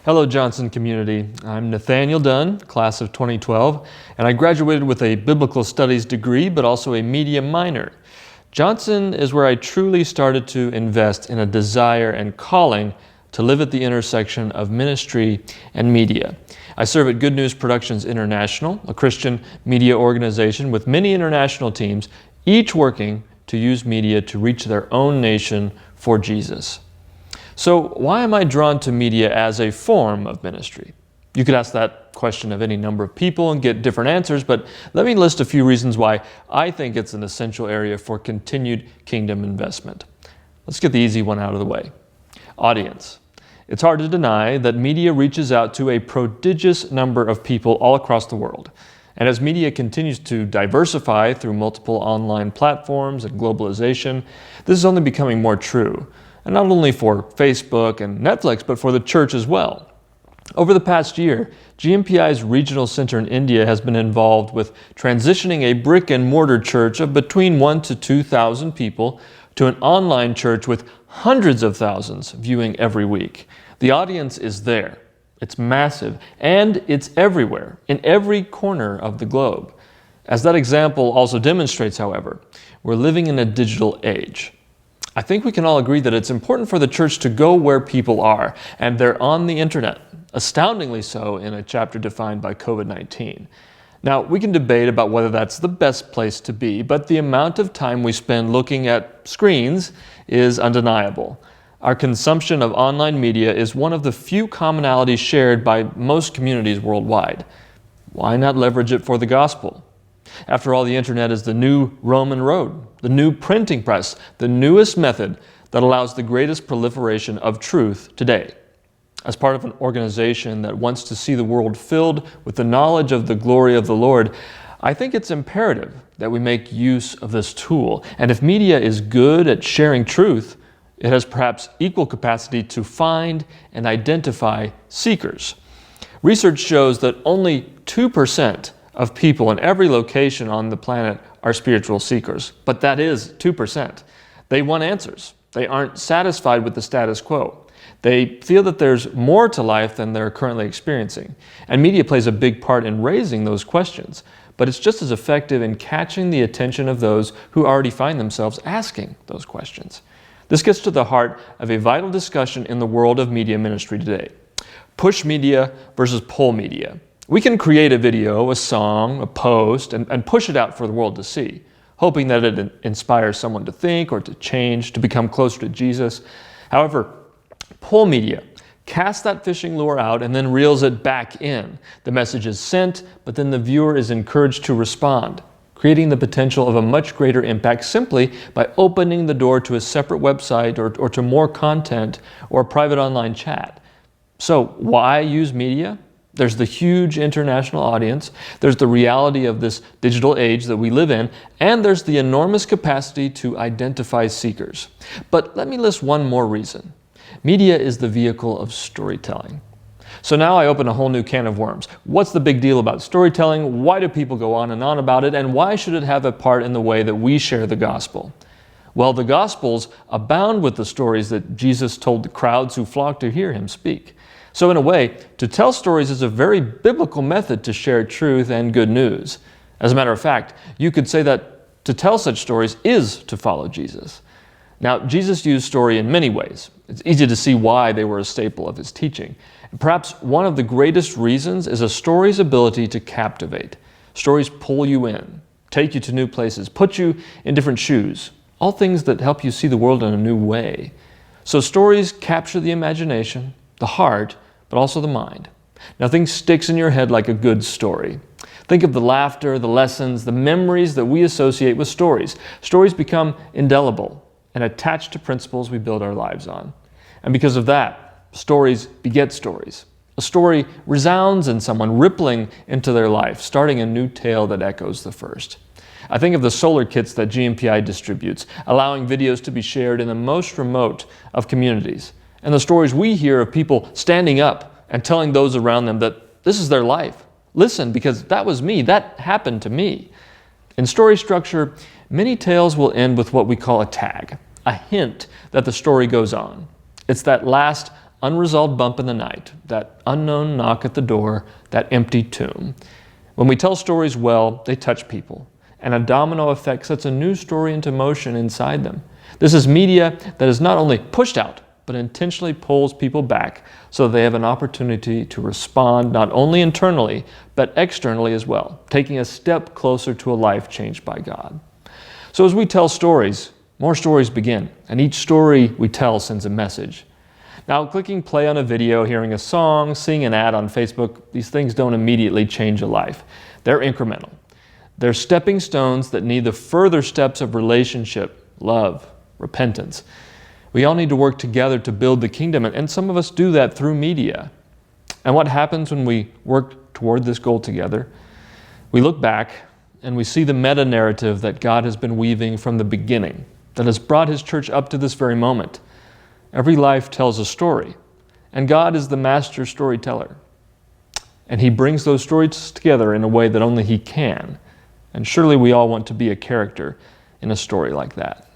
Hello, Johnson community. I'm Nathanael Dunn, class of 2012, and I graduated with a biblical studies degree, but also a media minor. Johnson is where I truly started to invest in a desire and calling to live at the intersection of ministry and media. I serve at Good News Productions International, a Christian media organization with many international teams, each working to use media to reach their own nation for Jesus. So why am I drawn to media as a form of ministry? You could ask that question of any number of people and get different answers, but let me list a few reasons why I think it's an essential area for continued kingdom investment. Let's get the easy one out of the way. Audience. It's hard to deny that media reaches out to a prodigious number of people all across the world. And as media continues to diversify through multiple online platforms and globalization, this is only becoming more true. And not only for Facebook and Netflix, but for the church as well. Over the past year, GMPI's regional center in India has been involved with transitioning a brick and mortar church of between 1,000 to 2,000 people to an online church with hundreds of thousands viewing every week. The audience is there. It's massive, and it's everywhere, in every corner of the globe. As that example also demonstrates, however, we're living in a digital age. I think we can all agree that it's important for the church to go where people are, and they're on the internet, astoundingly so in a chapter defined by COVID-19. Now, we can debate about whether that's the best place to be, but the amount of time we spend looking at screens is undeniable. Our consumption of online media is one of the few commonalities shared by most communities worldwide. Why not leverage it for the gospel? After all, the internet is the new Roman road, the new printing press, the newest method that allows the greatest proliferation of truth today. As part of an organization that wants to see the world filled with the knowledge of the glory of the Lord, I think it's imperative that we make use of this tool. And if media is good at sharing truth, it has perhaps equal capacity to find and identify seekers. Research shows that only 2% of people in every location on the planet are spiritual seekers, but that is 2%. They want answers. They aren't satisfied with the status quo. They feel that there's more to life than they're currently experiencing. And media plays a big part in raising those questions, but it's just as effective in catching the attention of those who already find themselves asking those questions. This gets to the heart of a vital discussion in the world of media ministry today. Push media versus pull media. We can create a video, a song, a post, and push it out for the world to see, hoping that it inspires someone to think or to change, to become closer to Jesus. However, pull media casts that fishing lure out and then reels it back in. The message is sent, but then the viewer is encouraged to respond, creating the potential of a much greater impact simply by opening the door to a separate website or to more content or a private online chat. So why use media? There's the huge international audience, there's the reality of this digital age that we live in, and there's the enormous capacity to identify seekers. But let me list one more reason. Media is the vehicle of storytelling. So now I open a whole new can of worms. What's the big deal about storytelling? Why do people go on and on about it? And why should it have a part in the way that we share the gospel? Well, the Gospels abound with the stories that Jesus told the crowds who flocked to hear him speak. So in a way, to tell stories is a very biblical method to share truth and good news. As a matter of fact, you could say that to tell such stories is to follow Jesus. Now, Jesus used story in many ways. It's easy to see why they were a staple of his teaching. Perhaps one of the greatest reasons is a story's ability to captivate. Stories pull you in, take you to new places, put you in different shoes, all things that help you see the world in a new way. So stories capture the imagination, the heart, but also the mind. Nothing sticks in your head like a good story. Think of the laughter, the lessons, the memories that we associate with stories. Stories become indelible and attached to principles we build our lives on. And because of that, stories beget stories. A story resounds in someone, rippling into their life, starting a new tale that echoes the first. I think of the solar kits that GMPI distributes, allowing videos to be shared in the most remote of communities. And the stories we hear of people standing up and telling those around them that this is their life. Listen, because that was me, that happened to me. In story structure, many tales will end with what we call a tag, a hint that the story goes on. It's that last unresolved bump in the night, that unknown knock at the door, that empty tomb. When we tell stories well, they touch people, and a domino effect sets a new story into motion inside them. This is media that is not only pushed out, but intentionally pulls people back so they have an opportunity to respond not only internally, but externally as well, taking a step closer to a life changed by God. So as we tell stories, more stories begin, and each story we tell sends a message. Now, clicking play on a video, hearing a song, seeing an ad on Facebook, these things don't immediately change a life. They're incremental. They're stepping stones that need the further steps of relationship, love, repentance. We all need to work together to build the kingdom, and some of us do that through media. And what happens when we work toward this goal together? We look back and we see the meta-narrative that God has been weaving from the beginning, that has brought His church up to this very moment. Every life tells a story, and God is the master storyteller. And He brings those stories together in a way that only He can. And surely we all want to be a character in a story like that.